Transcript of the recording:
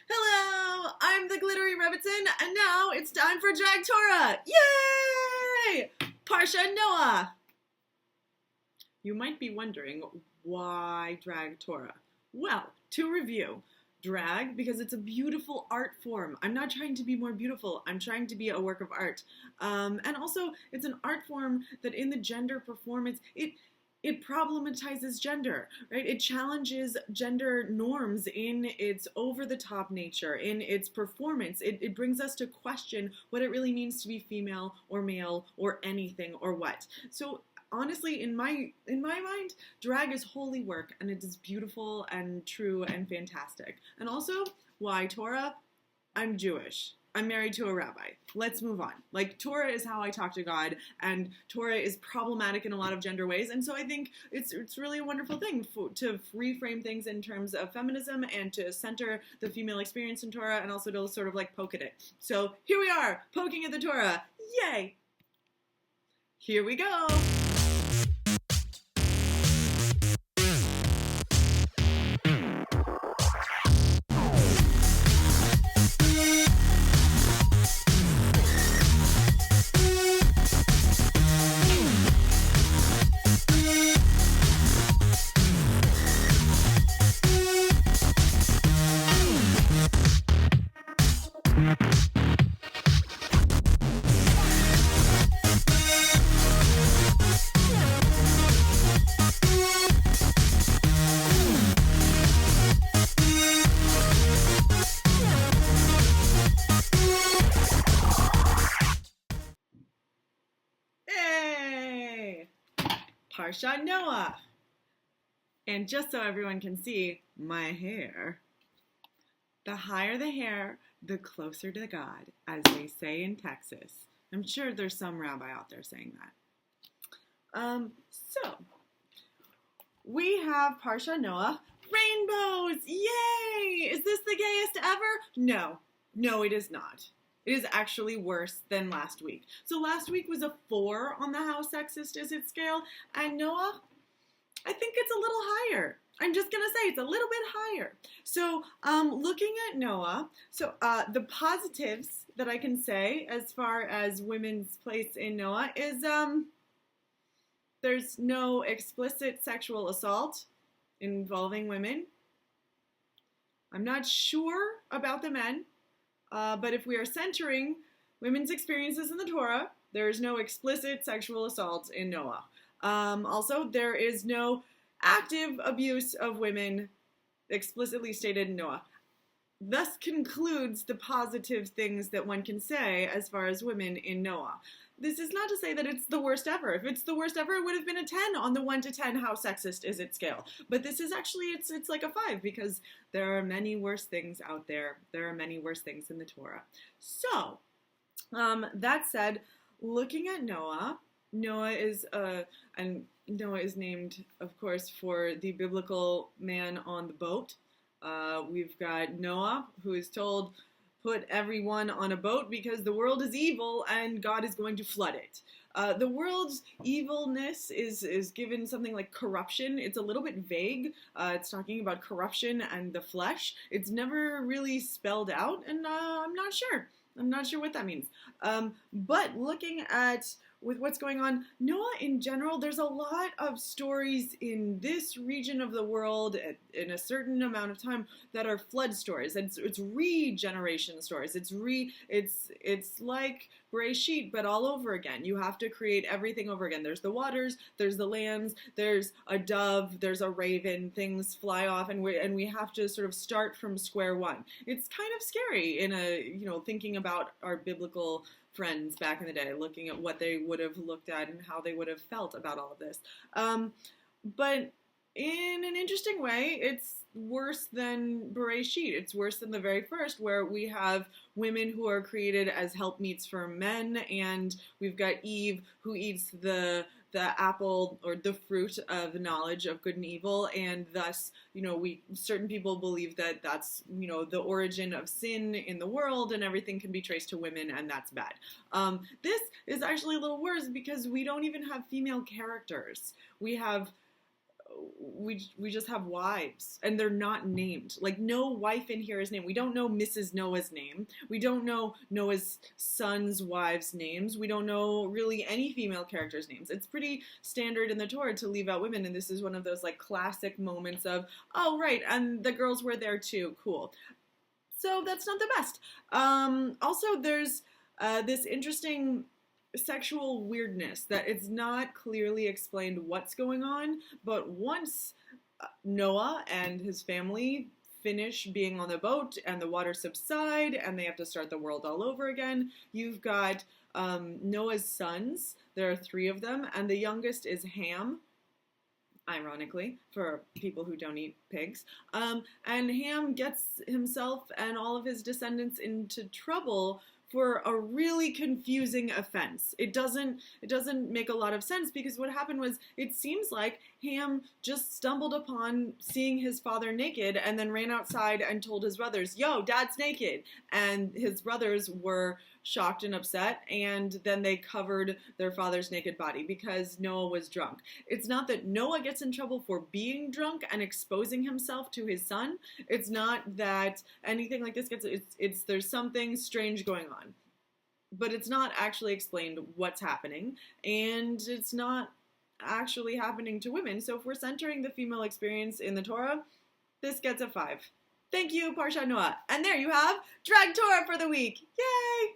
Hello, I'm the Glittery Rebbitzin, and now it's time for Drag Torah! Yay! Parsha Noah! You might be wondering, why Drag Torah? Well, to review, drag because it's a beautiful art form. I'm not trying to be more beautiful, I'm trying to be a work of art. And also, it's an art form that in the gender performance, it problematizes gender, right? It challenges gender norms in its over-the-top nature, in its performance. It brings us to question what it really means to be female or male or anything or what. So honestly, in my mind, drag is holy work, and it is beautiful and true and fantastic. And also, why Torah? I'm Jewish. I'm married to a rabbi. Let's move on. Like, Torah is how I talk to God, and Torah is problematic in a lot of gender ways, and so I think it's really a wonderful thing to reframe things in terms of feminism and to center the female experience in Torah and also to sort of like poke at it. So here we are, poking at the Torah. Yay! Here we go! Hey! Parsha Noah! And just so everyone can see, my hair. The higher the hair, the closer to God, as they say in Texas. I'm sure there's some rabbi out there saying that. So, we have Parsha Noah. Rainbows! Yay! Is this the gayest ever? No. No, it is not. It is actually worse than last week. So last week was a 4 on the How Sexist Is It scale, and Noah, I think it's a little higher. I'm just going to say it's a little bit higher. So looking at Noah, the positives that I can say as far as women's place in Noah is there's no explicit sexual assault involving women. I'm not sure about the men, but if we are centering women's experiences in the Torah, there is no explicit sexual assault in Noah. Also, there is no active abuse of women explicitly stated in Noah. Thus concludes the positive things that one can say as far as women in Noah. This is not to say that it's the worst ever. If it's the worst ever, it would have been a 10 on the 1 to 10 How Sexist Is It scale. But this is actually, it's like a 5 because there are many worse things out there. There are many worse things in the Torah. So, that said, looking at Noah, Noah is named, of course, for the biblical man on the boat. We've got Noah, who is told, put everyone on a boat because the world is evil and God is going to flood it. The world's evilness is given something like corruption. It's a little bit vague. It's talking about corruption and the flesh. It's never really spelled out, and I'm not sure. I'm not sure what that means. But looking at with what's going on, Noah in general, there's a lot of stories in this region of the world in a certain amount of time that are flood stories. It's regeneration stories. It's like Bereshit, but all over again. You have to create everything over again. There's the waters, there's the lands, there's a dove, there's a raven, things fly off, and we have to sort of start from square one. It's kind of scary in thinking about our biblical friends back in the day, looking at what they would have looked at and how they would have felt about all of this. But in an interesting way, it's worse than Bereshit. It's worse than the very first, where we have women who are created as helpmeets for men, and we've got Eve who eats the apple or the fruit of the knowledge of good and evil, and thus, certain people believe that that's, the origin of sin in the world, and everything can be traced to women, and that's bad. This is actually a little worse because we don't even have female characters. We have we just have wives, and they're not named. Like, no wife in here is named. We don't know Mrs. Noah's name. We don't know Noah's sons' wives' names. We don't know really any female characters' names. It's pretty standard in the Torah to leave out women, and this is one of those like classic moments of, oh right, and the girls were there too. Cool. So that's not the best. Also, there's this interesting sexual weirdness that it's not clearly explained what's going on, but once Noah and his family finish being on the boat and the waters subside and they have to start the world all over again, you've got Noah's sons. There are 3 of them, and the youngest is Ham, ironically, for people who don't eat pigs. And Ham gets himself and all of his descendants into trouble for a really confusing offense. It doesn't make a lot of sense, because what happened was, it seems like Ham just stumbled upon seeing his father naked and then ran outside and told his brothers, yo, dad's naked. And his brothers were shocked and upset, and then they covered their father's naked body because Noah was drunk. It's not that Noah gets in trouble for being drunk and exposing himself to his son. It's not that anything like this gets, it's there's something strange going on. But it's not actually explained what's happening, and it's not actually happening to women. So if we're centering the female experience in the Torah, this gets a 5. Thank you, Parsha Noah. And there you have Drag Torah for the week. Yay!